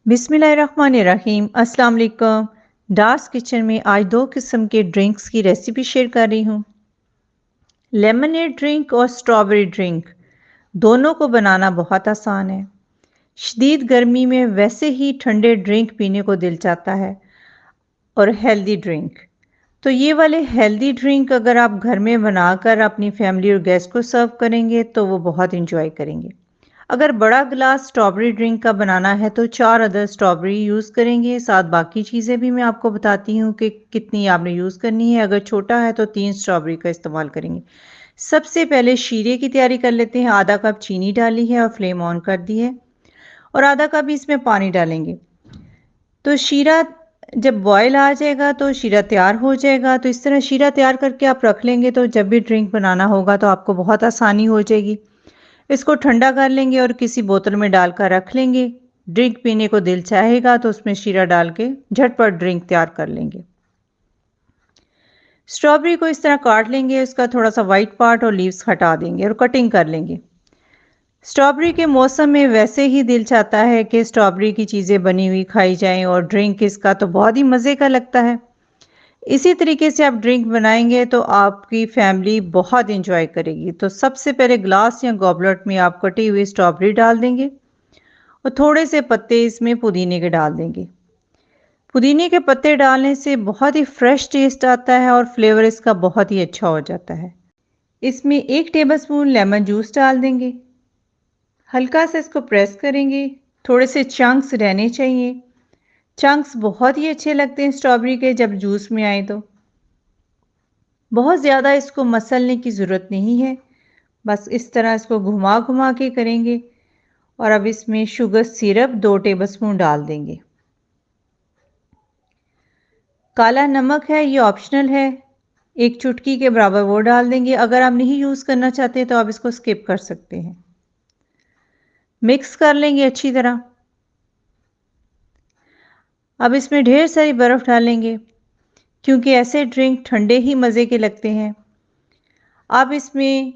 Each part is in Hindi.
बिस्मिल्लाहिर्रहमानिर्रहीम। अस्सलाम वालेकुम। डार्स किचन में आज दो किस्म के ड्रिंक्स की रेसिपी शेयर कर रही हूँ। लेमनेड ड्रिंक और स्ट्रॉबेरी ड्रिंक दोनों को बनाना बहुत आसान है। शदीद गर्मी में वैसे ही ठंडे ड्रिंक पीने को दिल चाहता है और हेल्दी ड्रिंक। तो ये वाले हेल्दी ड्रिंक अगर आप घर में बनाकर अपनी फैमिली और गेस्ट को सर्व करेंगे तो वो बहुत इंजॉय करेंगे। अगर बड़ा गिलास स्ट्रॉबेरी ड्रिंक का बनाना है तो 4 अदर स्ट्रॉबेरी यूज़ करेंगे। साथ बाकी चीज़ें भी मैं आपको बताती हूँ कि कितनी आपने यूज़ करनी है। अगर छोटा है तो 3 स्ट्रॉबेरी का इस्तेमाल करेंगे। सबसे पहले शीरे की तैयारी कर लेते हैं। आधा कप चीनी डाली है और फ्लेम ऑन कर दी है और आधा कप इसमें पानी डालेंगे। तो शीरा जब बॉयल आ जाएगा तो शीरा तैयार हो जाएगा। तो इस तरह शीरा तैयार करके आप रख लेंगे तो जब भी ड्रिंक बनाना होगा तो आपको बहुत आसानी हो जाएगी। इसको ठंडा कर लेंगे और किसी बोतल में डालकर रख लेंगे। ड्रिंक पीने को दिल चाहेगा तो उसमें शीरा डाल के झटपट ड्रिंक तैयार कर लेंगे। स्ट्रॉबेरी को इस तरह काट लेंगे, उसका थोड़ा सा वाइट पार्ट और लीव्स हटा देंगे और कटिंग कर लेंगे। स्ट्रॉबेरी के मौसम में वैसे ही दिल चाहता है कि स्ट्रॉबेरी की चीज़ें बनी हुई खाई जाएं और ड्रिंक इसका तो बहुत ही मज़े का लगता है। इसी तरीके से आप ड्रिंक बनाएंगे तो आपकी फैमिली बहुत इंजॉय करेगी। तो सबसे पहले ग्लास या गॉबलेट में आप कटी हुई स्ट्रॉबेरी डाल देंगे और थोड़े से पत्ते इसमें पुदीने के डाल देंगे। पुदीने के पत्ते डालने से बहुत ही फ्रेश टेस्ट आता है और फ्लेवर इसका बहुत ही अच्छा हो जाता है। इसमें 1 टेबलस्पून लेमन जूस डाल देंगे। हल्का सा इसको प्रेस करेंगे। थोड़े से चंक्स रहने चाहिए। चंक्स बहुत ही अच्छे लगते हैं स्ट्रॉबेरी के जब जूस में आए तो। बहुत ज़्यादा इसको मसलने की ज़रूरत नहीं है। बस इस तरह इसको घुमा घुमा के करेंगे और अब इसमें शुगर सिरप 2 टेबलस्पून डाल देंगे। काला नमक है, ये ऑप्शनल है। 1 चुटकी के बराबर वो डाल देंगे। अगर आप नहीं यूज़ करना चाहते तो आप इसको स्किप कर सकते हैं। मिक्स कर लेंगे अच्छी तरह। अब इसमें ढेर सारी बर्फ़ डालेंगे क्योंकि ऐसे ड्रिंक ठंडे ही मज़े के लगते हैं। आप इसमें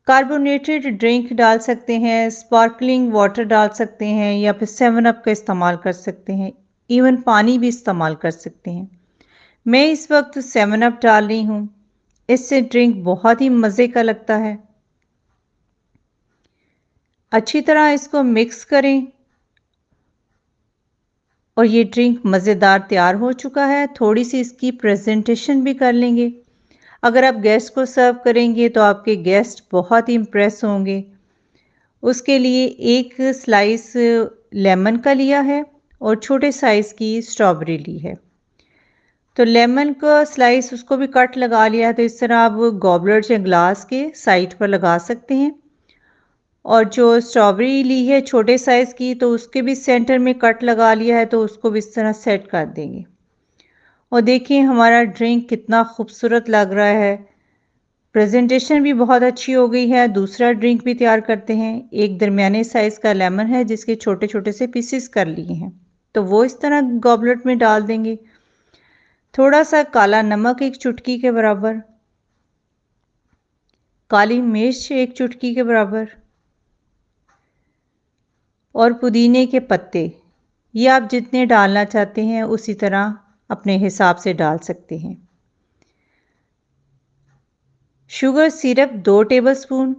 कार्बोनेटेड ड्रिंक डाल सकते हैं, स्पार्कलिंग वाटर डाल सकते हैं या फिर 7 अप का इस्तेमाल कर सकते हैं। इवन पानी भी इस्तेमाल कर सकते हैं। मैं इस वक्त 7 अप डाल रही हूँ। इससे ड्रिंक बहुत ही मज़े का लगता है। अच्छी तरह इसको मिक्स करें और ये ड्रिंक मज़ेदार तैयार हो चुका है। थोड़ी सी इसकी प्रेजेंटेशन भी कर लेंगे। अगर आप गेस्ट को सर्व करेंगे तो आपके गेस्ट बहुत ही इम्प्रेस होंगे। उसके लिए 1 स्लाइस लेमन का लिया है और छोटे साइज़ की स्ट्रॉबेरी ली है। तो लेमन का स्लाइस उसको भी कट लगा लिया है। तो इस तरह आप गॉबलेट या ग्लास के साइड पर लगा सकते हैं और जो स्ट्रॉबेरी ली है छोटे साइज़ की तो उसके भी सेंटर में कट लगा लिया है तो उसको भी इस तरह सेट कर देंगे। और देखिए हमारा ड्रिंक कितना खूबसूरत लग रहा है। प्रेजेंटेशन भी बहुत अच्छी हो गई है। दूसरा ड्रिंक भी तैयार करते हैं। एक दरमियाने साइज़ का लेमन है जिसके छोटे छोटे से पीसेस कर लिए हैं तो वो इस तरह गॉबलेट में डाल देंगे। थोड़ा सा काला नमक 1 चुटकी के बराबर, काली मिर्च 1 चुटकी के बराबर और पुदीने के पत्ते। ये आप जितने डालना चाहते हैं उसी तरह अपने हिसाब से डाल सकते हैं। Sugar syrup 2 tablespoon.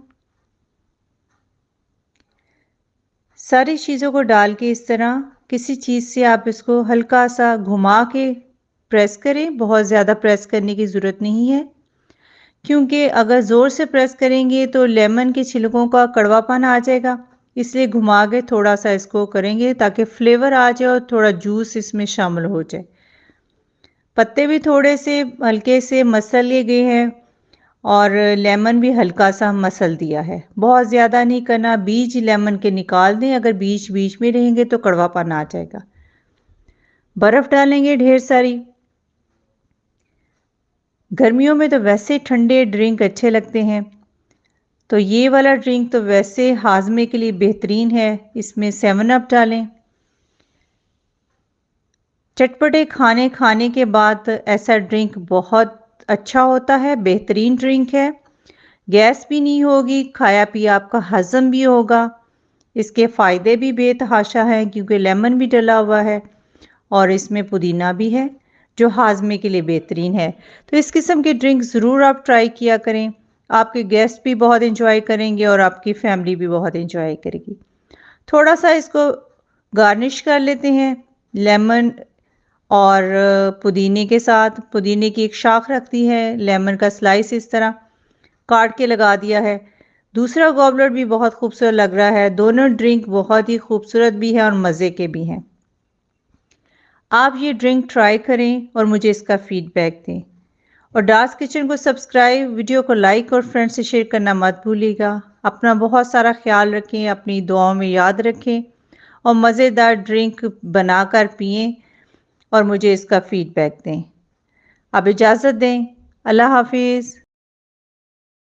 सारी चीज़ों को डाल के इस तरह किसी चीज़ से आप इसको हल्का सा घुमा के प्रेस करें। बहुत ज़्यादा प्रेस करने की ज़रूरत नहीं है क्योंकि अगर ज़ोर से प्रेस करेंगे तो लेमन के छिलकों का कड़वापन आ जाएगा। इसलिए घुमा के थोड़ा सा इसको करेंगे ताकि फ्लेवर आ जाए और थोड़ा जूस इसमें शामिल हो जाए। पत्ते भी थोड़े से हल्के से मसल लिए गए हैं और लेमन भी हल्का सा मसल दिया है। बहुत ज़्यादा नहीं करना। बीज लेमन के निकाल दें। अगर बीज बीच में रहेंगे तो कड़वापन आ जाएगा। बर्फ़ डालेंगे ढेर सारी। गर्मियों में तो वैसे ठंडे ड्रिंक अच्छे लगते हैं तो ये वाला ड्रिंक तो वैसे हाजमे के लिए बेहतरीन है। इसमें 7 अप डालें। चटपटे खाने खाने के बाद ऐसा ड्रिंक बहुत अच्छा होता है, बेहतरीन ड्रिंक है। गैस भी नहीं होगी, खाया पिया आपका हजम भी होगा। इसके फ़ायदे भी बेतहाशा हैं क्योंकि लेमन भी डला हुआ है और इसमें पुदीना भी है जो हाजमे के लिए बेहतरीन है। तो इस किस्म की ड्रिंक ज़रूर आप ट्राई किया करें। आपके गेस्ट भी बहुत इंजॉय करेंगे और आपकी फैमिली भी बहुत इंजॉय करेगी। थोड़ा सा इसको गार्निश कर लेते हैं लेमन और पुदीने के साथ। पुदीने की एक शाख रखती है, लेमन का स्लाइस इस तरह काट के लगा दिया है। दूसरा गॉबलर भी बहुत खूबसूरत लग रहा है। दोनों ड्रिंक बहुत ही खूबसूरत भी है और मज़े के भी हैं। आप ये ड्रिंक ट्राई करें और मुझे इसका फीडबैक दें। और डार्स किचन को सब्सक्राइब, वीडियो को लाइक और फ्रेंड्स से शेयर करना मत भूलिएगा। अपना बहुत सारा ख्याल रखें, अपनी दुआओं में याद रखें और मज़ेदार ड्रिंक बनाकर पिएं और मुझे इसका फीडबैक दें। अब इजाज़त दें। अल्लाह हाफिज़।